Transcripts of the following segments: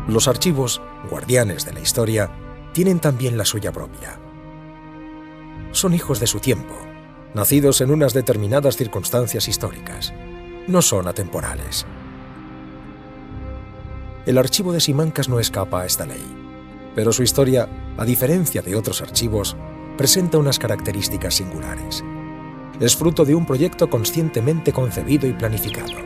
Los archivos, guardianes de la historia, tienen también la suya propia. Son hijos de su tiempo, nacidos en unas determinadas circunstancias históricas. No son atemporales. El archivo de Simancas no escapa a esta ley, pero su historia, a diferencia de otros archivos, presenta unas características singulares. Es fruto de un proyecto conscientemente concebido y planificado.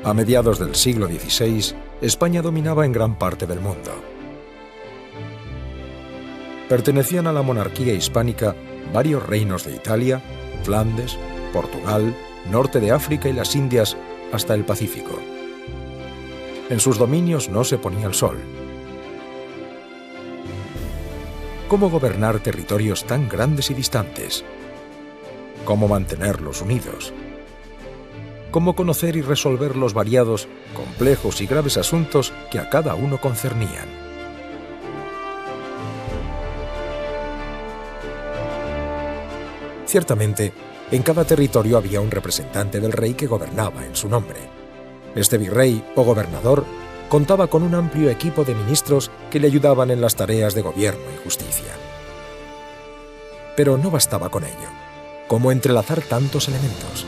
A mediados del siglo XVI, España dominaba en gran parte del mundo. Pertenecían a la monarquía hispánica varios reinos de Italia, Flandes, Portugal, norte de África y las Indias hasta el Pacífico. En sus dominios no se ponía el sol. ¿Cómo gobernar territorios tan grandes y distantes? ¿Cómo mantenerlos unidos? ¿Cómo conocer y resolver los variados, complejos y graves asuntos que a cada uno concernían? Ciertamente, en cada territorio había un representante del rey que gobernaba en su nombre. Este virrey o gobernador contaba con un amplio equipo de ministros que le ayudaban en las tareas de gobierno y justicia. Pero no bastaba con ello. ¿Cómo entrelazar tantos elementos?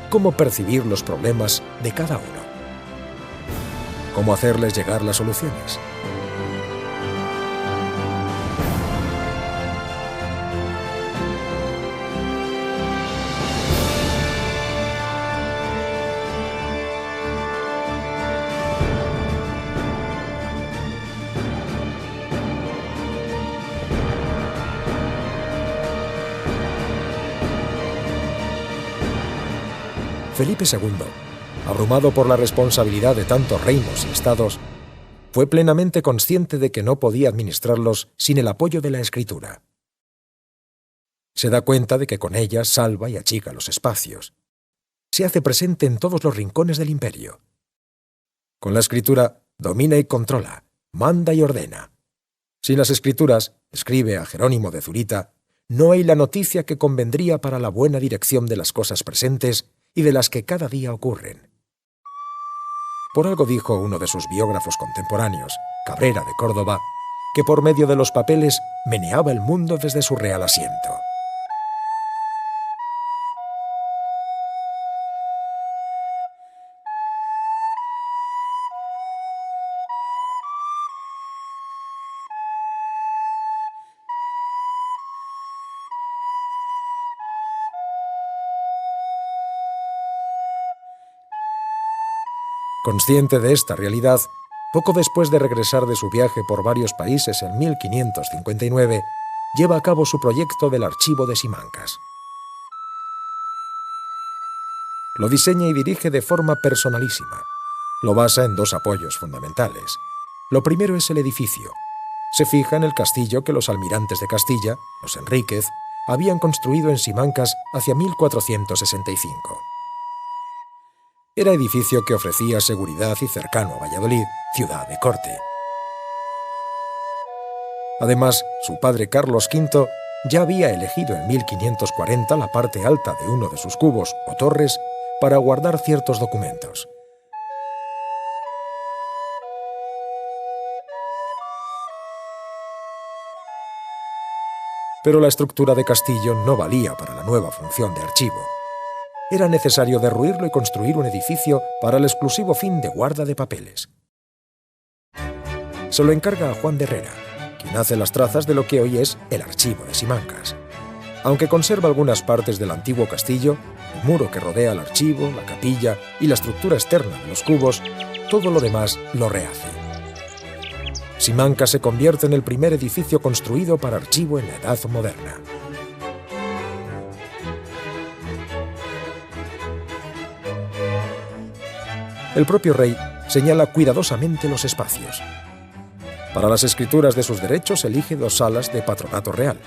¿Cómo percibir los problemas de cada uno? ¿Cómo hacerles llegar las soluciones? Felipe II, abrumado por la responsabilidad de tantos reinos y estados, fue plenamente consciente de que no podía administrarlos sin el apoyo de la escritura. Se da cuenta de que con ella salva y achica los espacios. Se hace presente en todos los rincones del imperio. Con la escritura domina y controla, manda y ordena. Sin las escrituras, escribe a Jerónimo de Zurita, no hay la noticia que convendría para la buena dirección de las cosas presentes y de las que cada día ocurren. Por algo dijo uno de sus biógrafos contemporáneos, Cabrera de Córdoba, que por medio de los papeles meneaba el mundo desde su real asiento. Consciente de esta realidad, poco después de regresar de su viaje por varios países en 1559, lleva a cabo su proyecto del Archivo de Simancas. Lo diseña y dirige de forma personalísima. Lo basa en dos apoyos fundamentales. Lo primero es el edificio. Se fija en el castillo que los almirantes de Castilla, los Enríquez, habían construido en Simancas hacia 1465. Era edificio que ofrecía seguridad y cercano a Valladolid, ciudad de corte. Además, su padre Carlos V ya había elegido en 1540 la parte alta de uno de sus cubos o torres para guardar ciertos documentos. Pero la estructura de castillo no valía para la nueva función de archivo. Era necesario derruirlo y construir un edificio para el exclusivo fin de guarda de papeles. Se lo encarga a Juan de Herrera, quien hace las trazas de lo que hoy es el Archivo de Simancas. Aunque conserva algunas partes del antiguo castillo, el muro que rodea el archivo, la capilla y la estructura externa de los cubos, todo lo demás lo rehace. Simancas se convierte en el primer edificio construido para archivo en la Edad Moderna. El propio rey señala cuidadosamente los espacios. Para las escrituras de sus derechos elige 2 salas de patronato real.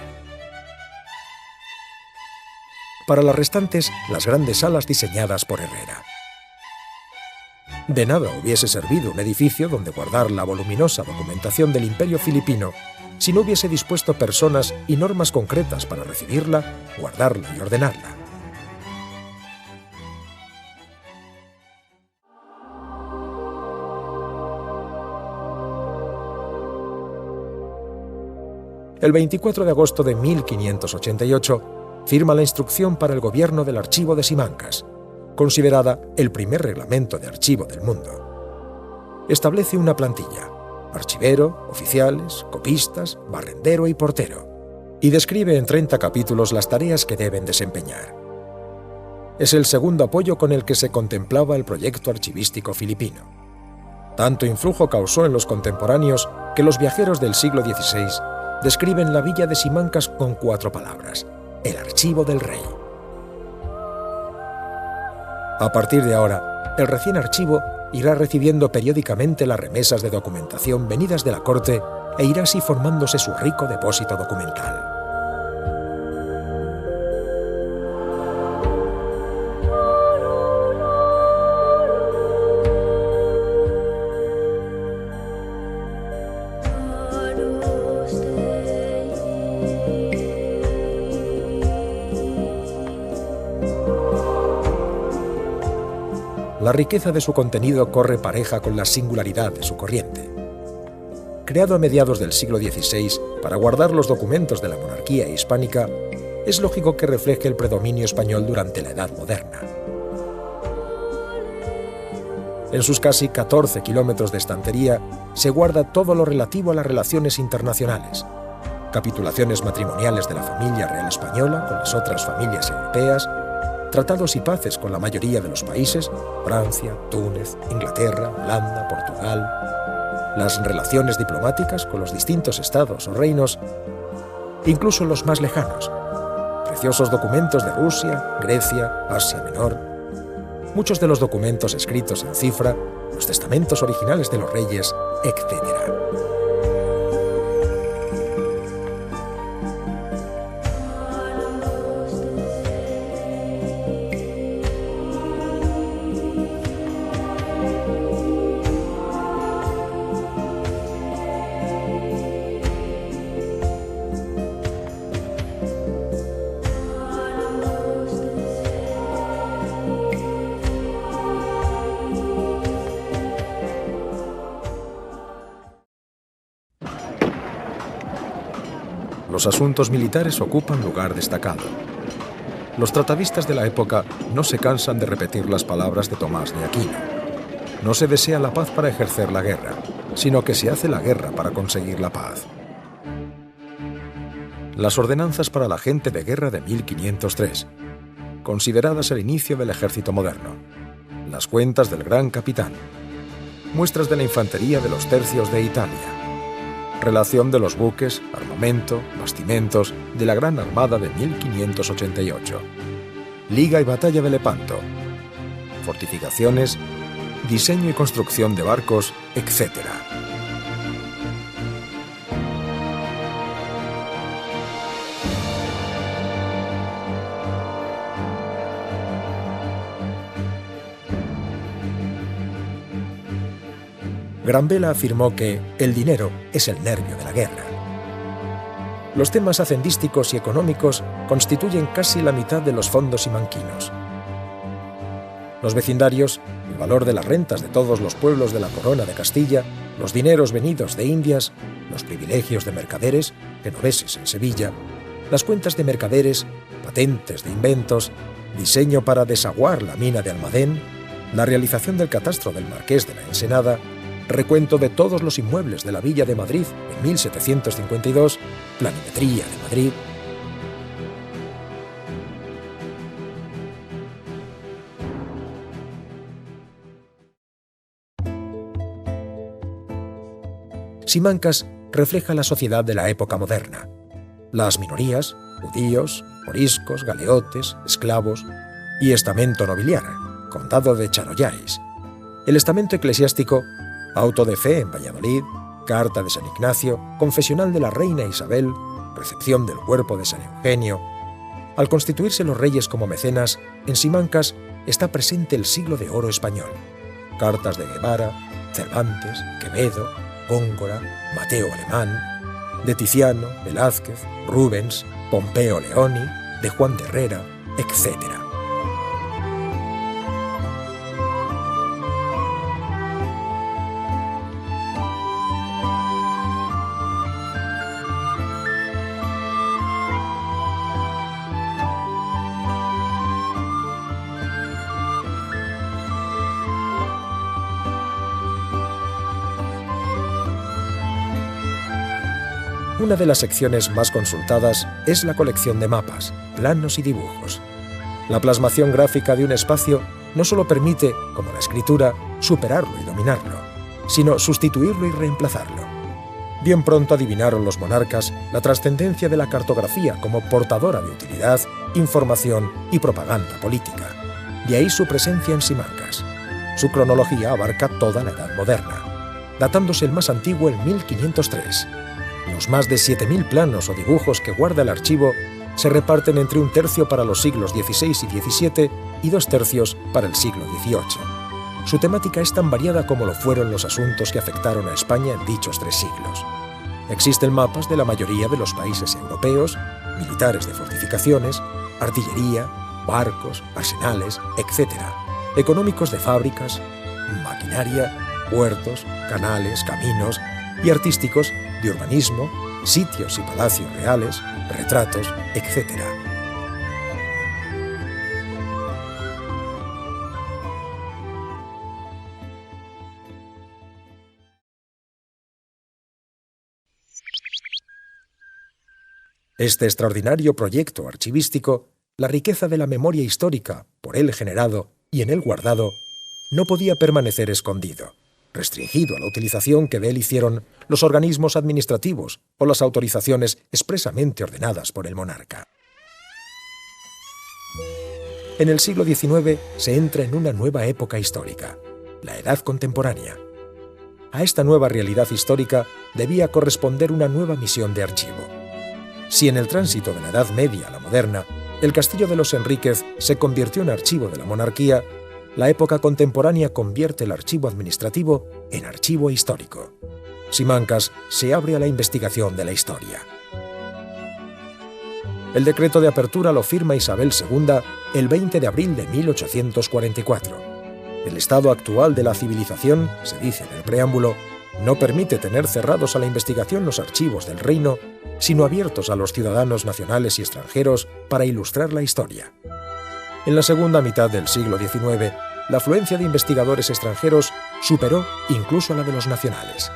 Para las restantes, las grandes salas diseñadas por Herrera. De nada hubiese servido un edificio donde guardar la voluminosa documentación del Imperio filipino si no hubiese dispuesto personas y normas concretas para recibirla, guardarla y ordenarla. El 24 de agosto de 1588 firma la instrucción para el gobierno del Archivo de Simancas, considerada el primer reglamento de archivo del mundo. Establece una plantilla: archivero, oficiales, copistas, barrendero y portero, y describe en 30 capítulos las tareas que deben desempeñar. Es el segundo apoyo con el que se contemplaba el proyecto archivístico filipino. Tanto influjo causó en los contemporáneos que los viajeros del siglo XVI describen la villa de Simancas con 4 palabras: el archivo del rey. A partir de ahora, el recién archivo irá recibiendo periódicamente las remesas de documentación venidas de la corte e irá así formándose su rico depósito documental. La riqueza de su contenido corre pareja con la singularidad de su corriente. Creado a mediados del siglo XVI para guardar los documentos de la monarquía hispánica, es lógico que refleje el predominio español durante la Edad Moderna. En sus casi 14 kilómetros de estantería se guarda todo lo relativo a las relaciones internacionales, capitulaciones matrimoniales de la familia real española con las otras familias europeas, tratados y paces con la mayoría de los países, Francia, Túnez, Inglaterra, Holanda, Portugal, las relaciones diplomáticas con los distintos estados o reinos, incluso los más lejanos, preciosos documentos de Rusia, Grecia, Asia Menor, muchos de los documentos escritos en cifra, los testamentos originales de los reyes, etc. Los asuntos militares ocupan lugar destacado. Los tratadistas de la época no se cansan de repetir las palabras de Tomás de Aquino. No se desea la paz para ejercer la guerra, sino que se hace la guerra para conseguir la paz. Las ordenanzas para la gente de guerra de 1503, consideradas el inicio del ejército moderno. Las cuentas del gran capitán. Muestras de la infantería de los tercios de Italia. Relación de los buques, armamento, bastimentos de la Gran Armada de 1588. Liga y batalla de Lepanto. Fortificaciones, diseño y construcción de barcos, etc. Granvela afirmó que el dinero es el nervio de la guerra. Los temas hacendísticos y económicos constituyen casi la mitad de los fondos simanquinos. Los vecindarios, el valor de las rentas de todos los pueblos de la Corona de Castilla, los dineros venidos de Indias, los privilegios de mercaderes, genoveses en Sevilla, las cuentas de mercaderes, patentes de inventos, diseño para desaguar la mina de Almadén, la realización del catastro del Marqués de la Ensenada, recuento de todos los inmuebles de la Villa de Madrid en 1752, planimetría de Madrid. Simancas refleja la sociedad de la época moderna. Las minorías, judíos, moriscos, galeotes, esclavos y estamento nobiliar, condado de Charollares. El estamento eclesiástico, auto de fe en Valladolid, carta de San Ignacio, confesional de la reina Isabel, recepción del cuerpo de San Eugenio, Al constituirse los reyes como mecenas, en Simancas está presente el siglo de oro español. Cartas de Guevara, Cervantes, Quevedo, Góngora, Mateo Alemán, de Tiziano, Velázquez, Rubens, Pompeo Leoni, de Juan de Herrera, etc. Una de las secciones más consultadas es la colección de mapas, planos y dibujos. La plasmación gráfica de un espacio no solo permite, como la escritura, superarlo y dominarlo, sino sustituirlo y reemplazarlo. Bien pronto adivinaron los monarcas la trascendencia de la cartografía como portadora de utilidad, información y propaganda política. De ahí su presencia en Simancas. Su cronología abarca toda la Edad Moderna, datándose el más antiguo en 1503. Los más de 7.000 planos o dibujos que guarda el archivo se reparten entre 1/3 para los siglos XVI y XVII y 2/3 para el siglo XVIII. Su temática es tan variada como lo fueron los asuntos que afectaron a España en dichos 3 siglos. Existen mapas de la mayoría de los países europeos, militares de fortificaciones, artillería, barcos, arsenales, etc., económicos de fábricas, maquinaria, puertos, canales, caminos, y artísticos de urbanismo, sitios y palacios reales, retratos, etc. Este extraordinario proyecto archivístico, la riqueza de la memoria histórica por él generado y en él guardado, no podía permanecer escondido, restringido a la utilización que de él hicieron los organismos administrativos o las autorizaciones expresamente ordenadas por el monarca. En el siglo XIX se entra en una nueva época histórica, la Edad Contemporánea. A esta nueva realidad histórica debía corresponder una nueva misión de archivo. Si en el tránsito de la Edad Media a la moderna, el castillo de los Enríquez se convirtió en archivo de la monarquía, la época contemporánea convierte el archivo administrativo en archivo histórico. Simancas se abre a la investigación de la historia. El decreto de apertura lo firma Isabel II el 20 de abril de 1844. El estado actual de la civilización, se dice en el preámbulo, no permite tener cerrados a la investigación los archivos del reino, sino abiertos a los ciudadanos nacionales y extranjeros para ilustrar la historia. En la segunda mitad del siglo XIX, la afluencia de investigadores extranjeros superó incluso a la de los nacionales.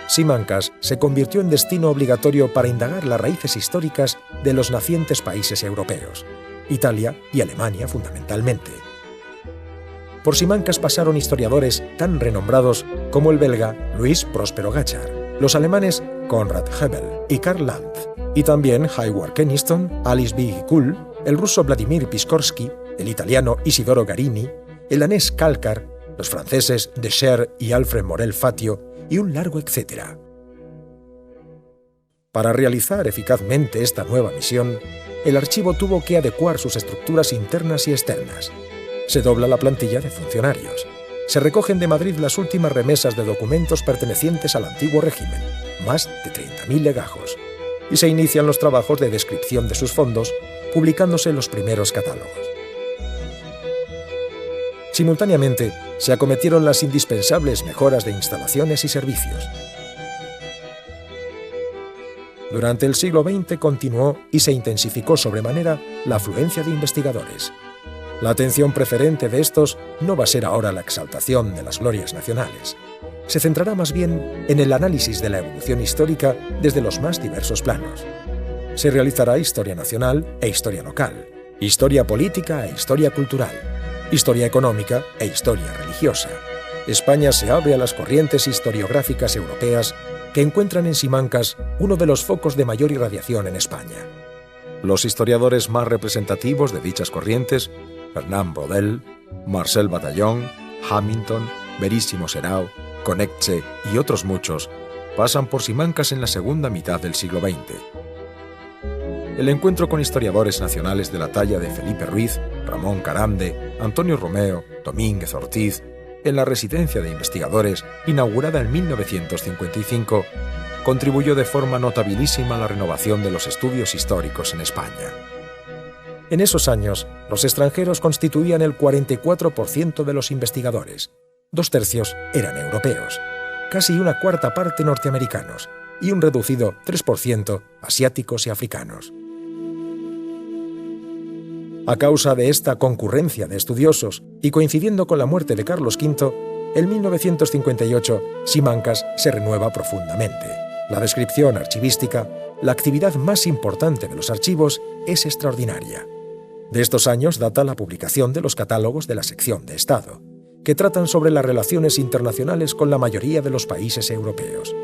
Simancas se convirtió en destino obligatorio para indagar las raíces históricas de los nacientes países europeos, Italia y Alemania fundamentalmente. Por Simancas pasaron historiadores tan renombrados como el belga Luis Próspero Gáchar, los alemanes Konrad Hebel y Karl Lanz, y también Hayward Keniston, Alice B. Kuhl, el ruso Vladimir Piskorsky, el italiano Isidoro Garini, el danés Kalkar, los franceses de Scher y Alfred Morel Fatio, y un largo etcétera. Para realizar eficazmente esta nueva misión, el archivo tuvo que adecuar sus estructuras internas y externas. Se dobla la plantilla de funcionarios. Se recogen de Madrid las últimas remesas de documentos pertenecientes al antiguo régimen, más de 30.000 legajos, y se inician los trabajos de descripción de sus fondos, publicándose los primeros catálogos. Simultáneamente, se acometieron las indispensables mejoras de instalaciones y servicios. Durante el siglo XX continuó y se intensificó sobremanera la afluencia de investigadores. La atención preferente de estos no va a ser ahora la exaltación de las glorias nacionales. Se centrará más bien en el análisis de la evolución histórica desde los más diversos planos. Se realizará historia nacional e historia local, historia política e historia cultural, historia económica e historia religiosa. España se abre a las corrientes historiográficas europeas que encuentran en Simancas uno de los focos de mayor irradiación en España. Los historiadores más representativos de dichas corrientes, Fernand Braudel, Marcel Bataillon, Hamilton, Verissimo Serao, Conecche y otros muchos, pasan por Simancas en la segunda mitad del siglo XX. El encuentro con historiadores nacionales de la talla de Felipe Ruiz, Ramón Carande, Antonio Romeo, Domínguez Ortiz, en la Residencia de Investigadores, inaugurada en 1955, contribuyó de forma notabilísima a la renovación de los estudios históricos en España. En esos años, los extranjeros constituían el 44% de los investigadores, 2/3 eran europeos, casi una cuarta parte norteamericanos y un reducido 3% asiáticos y africanos. A causa de esta concurrencia de estudiosos y coincidiendo con la muerte de Carlos V, en 1958 Simancas se renueva profundamente. La descripción archivística, la actividad más importante de los archivos, es extraordinaria. De estos años data la publicación de los catálogos de la sección de Estado, que tratan sobre las relaciones internacionales con la mayoría de los países europeos.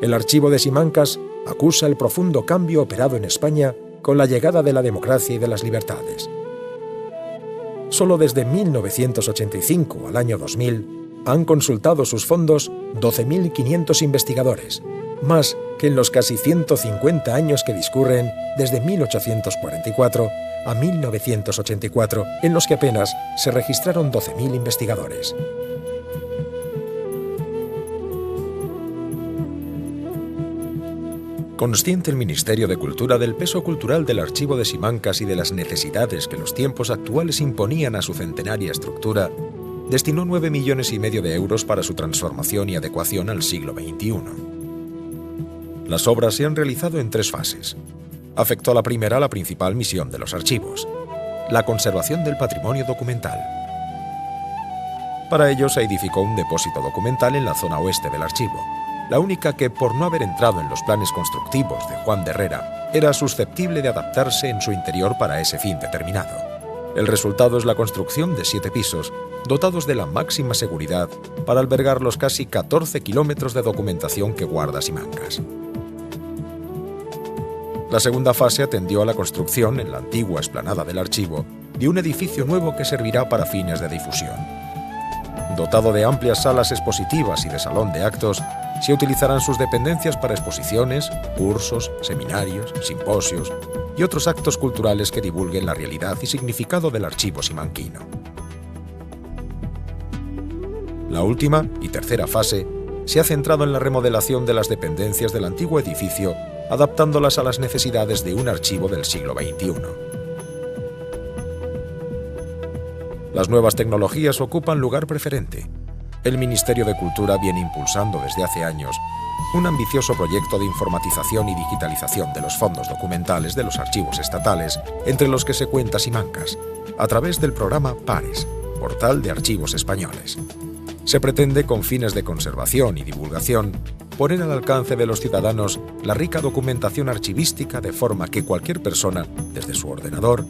El archivo de Simancas acusa el profundo cambio operado en España con la llegada de la democracia y de las libertades. Solo desde 1985 al año 2000 han consultado sus fondos 12.500 investigadores, más que en los casi 150 años que discurren desde 1844 a 1984, en los que apenas se registraron 12.000 investigadores. Consciente el Ministerio de Cultura del peso cultural del archivo de Simancas y de las necesidades que los tiempos actuales imponían a su centenaria estructura, destinó 9,5 millones de euros para su transformación y adecuación al siglo XXI. Las obras se han realizado en 3 fases. Afectó a la primera la principal misión de los archivos, la conservación del patrimonio documental. Para ello se edificó un depósito documental en la zona oeste del archivo, la única que, por no haber entrado en los planes constructivos de Juan de Herrera, era susceptible de adaptarse en su interior para ese fin determinado. El resultado es la construcción de 7 pisos, dotados de la máxima seguridad para albergar los casi 14 kilómetros de documentación que guarda Simancas. La segunda fase atendió a la construcción, en la antigua explanada del archivo, de un edificio nuevo que servirá para fines de difusión. Dotado de amplias salas expositivas y de salón de actos, se utilizarán sus dependencias para exposiciones, cursos, seminarios, simposios y otros actos culturales que divulguen la realidad y significado del archivo simanquino. La última y tercera fase se ha centrado en la remodelación de las dependencias del antiguo edificio, adaptándolas a las necesidades de un archivo del siglo XXI. Las nuevas tecnologías ocupan lugar preferente. El Ministerio de Cultura viene impulsando desde hace años un ambicioso proyecto de informatización y digitalización de los fondos documentales de los archivos estatales, entre los que se cuenta Simancas, a través del programa PARES, Portal de Archivos Españoles. Se pretende, con fines de conservación y divulgación, poner al alcance de los ciudadanos la rica documentación archivística de forma que cualquier persona, desde su ordenador,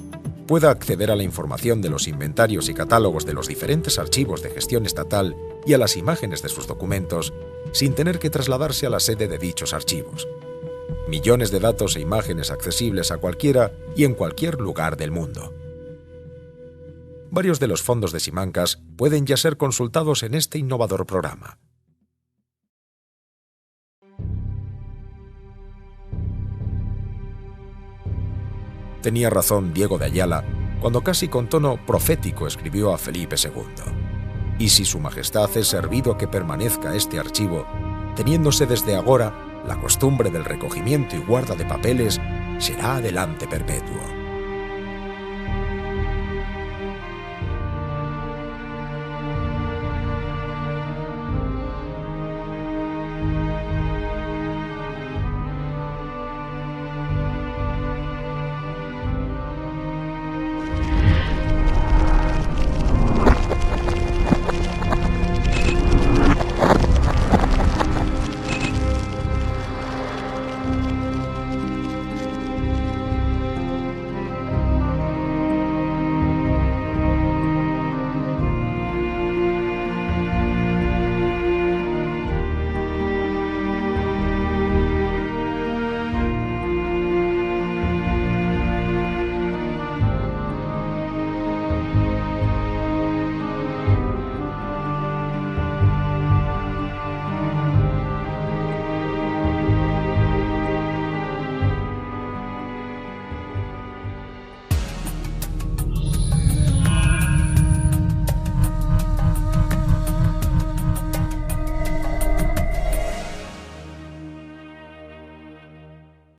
pueda acceder a la información de los inventarios y catálogos de los diferentes archivos de gestión estatal y a las imágenes de sus documentos, sin tener que trasladarse a la sede de dichos archivos. Millones de datos e imágenes accesibles a cualquiera y en cualquier lugar del mundo. Varios de los fondos de Simancas pueden ya ser consultados en este innovador programa. Tenía razón Diego de Ayala cuando casi con tono profético escribió a Felipe II: «Y si su majestad es servido que permanezca este archivo, teniéndose desde agora la costumbre del recogimiento y guarda de papeles, será adelante perpetuo».